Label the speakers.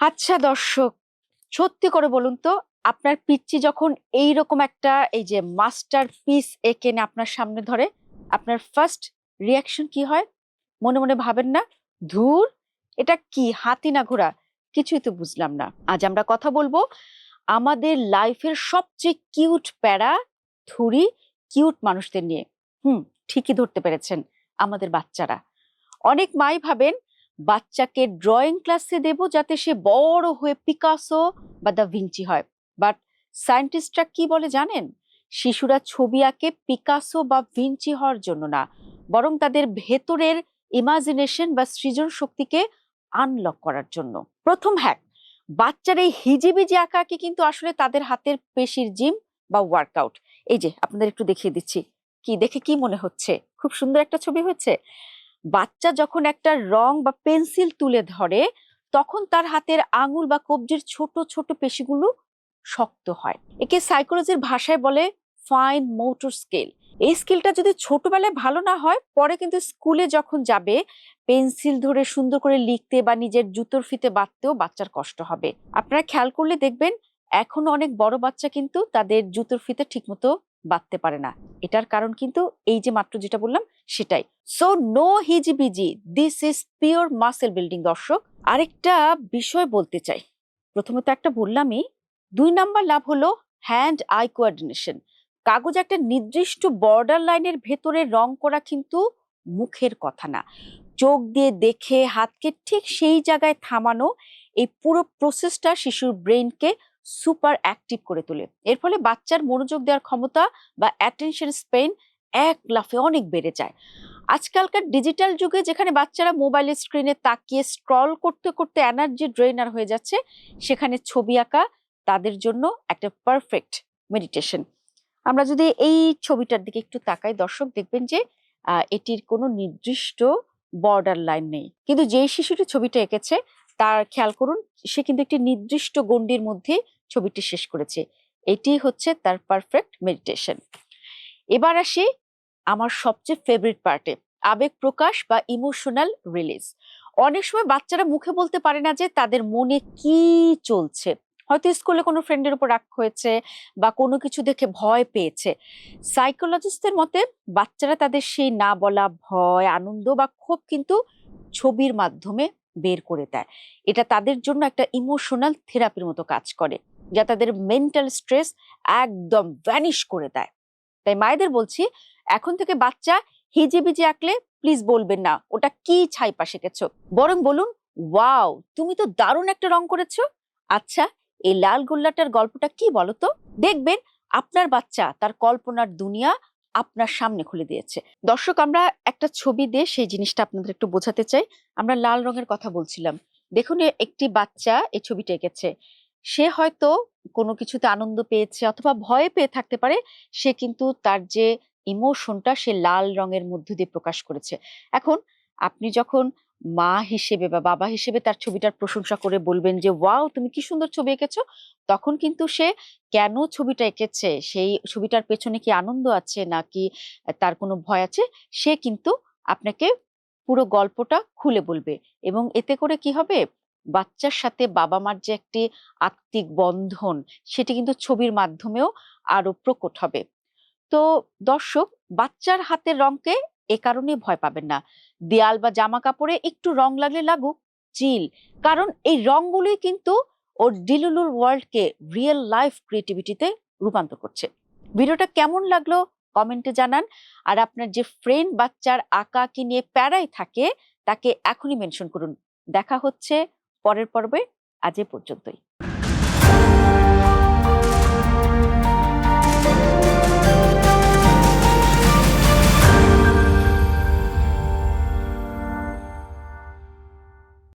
Speaker 1: আচ্ছা দর্শক, সত্যি করে বলুন তো, আপনার পিচ্চি যখন এইরকম একটা এই যে মাস্টার পিস এঁকে এনে আপনার সামনে ধরে, আপনার ফার্স্ট রিয়াকশন কি হয়? মনে মনে ভাবেন না, ধুর, এটা কি হাতি না ঘোড়া? কিছুই তো বুঝলাম না। আজ আমরা কথা বলবো আমাদের লাইফের সবচেয়ে কিউট প্যারা থুরি কিউট মানুষদের নিয়ে। ঠিকই ধরতে পেরেছেন, আমাদের বাচ্চারা। অনেক মাই ভাবেন বাচ্চাকে ড্রয়িং ক্লাসে দেব যাতে সে বড় হয়ে পিকাসো বা দা ভিঞ্চি হয়। বাট সায়েন্টিস্টরা কি বলে জানেন? শিশুরা ছবি আঁকে পিকাসো বা ভিঞ্চি হওয়ার জন্য না, বরং তাদের ভেতরের ইমাজিনেশন বা সৃজন শক্তিকে আনলক করার জন্য। প্রথম হ্যাক, বাচ্চার এই হিজিবিজি আঁকাকে কিন্তু আসলে তাদের হাতের পেশির জিম বা ওয়ার্কআউট। এই যে আপনাদের একটু দেখিয়ে দিচ্ছি, কি দেখে কি মনে হচ্ছে? খুব সুন্দর একটা ছবি হয়েছে। বাচ্চা যখন একটা রং বা পেন্সিল তুলে ধরে, তখন তার হাতের আঙুল বা কবজির ছোট ছোট পেশিগুলো শক্ত হয়। একে সাইকোলজির ভাষায় বলে ফাইন মোটর স্কিল। এই স্কিলটা যদি ছোটবেলায় ভালো না হয়, পরে কিন্তু স্কুলে যখন যাবে পেন্সিল ধরে সুন্দর করে লিখতে বা নিজের জুতোর ফিতে বাঁধতেও বাচ্চার কষ্ট হবে। আপনারা খেয়াল করলে দেখবেন এখনো অনেক বড় বাচ্চা কিন্তু তাদের জুতোর ফিতে ঠিকমতো বাঁধতে পারে না। এটার কারণ কিন্তু এই যে মাত্র যেটা বললাম সেটাই। সো নো হিজিবিজি, this is pure muscle building. দর্শক, আরেকটা বিষয় বলতে চাই। প্রথমে তো একটা বললামই, 2 নাম্বার লাভ হলো হ্যান্ড আই কোঅর্ডিনেশন। কাগজ একটা নির্দিষ্ট বর্ডার লাইনের ভেতরে রং করা কিন্তু মুখের কথা না, চোখ দিয়ে দেখে হাতকে ঠিক সেই জায়গায় থামানো, এই পুরো প্রসেসটা শিশুর ব্রেইনকে সুপার অ্যাক্টিভ করে তোলে। এর ফলে বাচ্চার মনোযোগ দেওয়ার ক্ষমতা বা অ্যাটেনশন স্পেন এক লাফে অনেক বেড়ে যায়। আজকালকার ডিজিটাল যুগে যেখানে বাচ্চারা মোবাইলের স্ক্রিনে তাকিয়ে স্ক্রল করতে করতে এনার্জি ড্রেনার হয়ে যাচ্ছে, সেখানে ছবি আঁকা তাদের জন্য একটা পারফেক্ট মেডিটেশন। আমরা যদি এই ছবিটার দিকে একটু তাকাই দর্শক, দেখবেন যে এটির কোনো নির্দিষ্ট বর্ডার লাইন নেই, কিন্তু যেই শিশুটি ছবিটা এঁকেছে তার খেয়াল করুন, সে কিন্তু একটি নির্দিষ্ট গণ্ডির মধ্যে ছবিটি শেষ করেছে। এটি হচ্ছে তার পারফেক্ট মেডিটেশন। এবার আসি আমার সবচেয়ে ফেভারিট পার্টে, আবেগ প্রকাশ বা ইমোশনাল রিলিজ। অনেক সময় বাচ্চারা মুখে বলতে পারে না যে তাদের মনে কি চলছে। হয়তো স্কুলে কোনো ফ্রেন্ডের উপর রাগ হয়েছে বা কোনো কিছু দেখে ভয় পেয়েছে। সাইকোলজিস্টদের মতে বাচ্চারা তাদের সেই না বলা ভয়, আনন্দ বা ক্ষোভ কিন্তু ছবির মাধ্যমে বের করে দেয়। এটা তাদের জন্য একটা ইমোশনাল থেরাপির মতো কাজ করে, যা তাদের মেন্টাল স্ট্রেস একদম ভ্যানিশ করে দেয়। তাই মায়েদের বলছি, এখন থেকে বাচ্চা হিজিবিজি আঁকলে প্লিজ বলবেন না ওটা কি ছাইপা শিখেছো, বরং বলুন ওয়াও, তুমি তো দারুণ একটা রং করেছো। আচ্ছা, এই লাল গোল্লাটার গল্পটা কি বলো তো? দেখবেন আপনার বাচ্চা তার কল্পনার দুনিয়া আপনার সামনে খুলে দিয়েছে। দর্শক, আমরা একটা ছবি দিয়ে সেই জিনিসটা আপনাদের একটু বোঝাতে চাই। আমরা লাল রঙের কথা বলছিলাম। দেখুন, একটি বাচ্চা এই ছবিটা এঁকেছে। সে হয়তো কোনো কিছুতে আনন্দ পেয়েছে অথবা ভয় পেয়ে থাকতে পারে। সে কিন্তু তার যে ইমোশনটা সে লাল রঙের মধ্য দিয়ে প্রকাশ করেছে। এখন আপনি যখন মা হিসেবে বা বাবা হিসেবে তার ছবিটার প্রশংসা করে বলবেন যে ওয়াও, তুমি কি সুন্দর ছবি এঁকেছো, তখন কিন্তু সে কেন ছবিটা এঁকেছে, সেই ছবিটার পেছনে কি আনন্দ আছে নাকি তার কোনো ভয় আছে, সে কিন্তু আপনাকে পুরো গল্পটা খুলে বলবে। এবং এতে করে কি হবে, বাচ্চার সাথে বাবা মার যে একটি আত্মিক বন্ধন, সেটি কিন্তু ছবির মাধ্যমেও আরো প্রকট হবে। তো দর্শক, বাচ্চার হাতের রংকে এ কারণে ভয় পাবেন না। দেয়াল বা জামা কাপড়ে একটু রং লাগলে লাগুক, চিল। কারণ এই রংগুলোই কিন্তু ওর ডিলুলুর ওয়ার্ল্ডকে রিয়েল লাইফ ক্রিয়েটিভিটিতে রূপান্তর করছে। ভিডিওটা কেমন লাগলো কমেন্টে জানান। আর আপনার যে ফ্রেন্ড বাচ্চার আঁকাআঁকি নিয়ে প্যারাই থাকে, তাকে এখনই মেনশন করুন। দেখা হচ্ছে পরের পর্বে। আজ এ পর্যন্তই।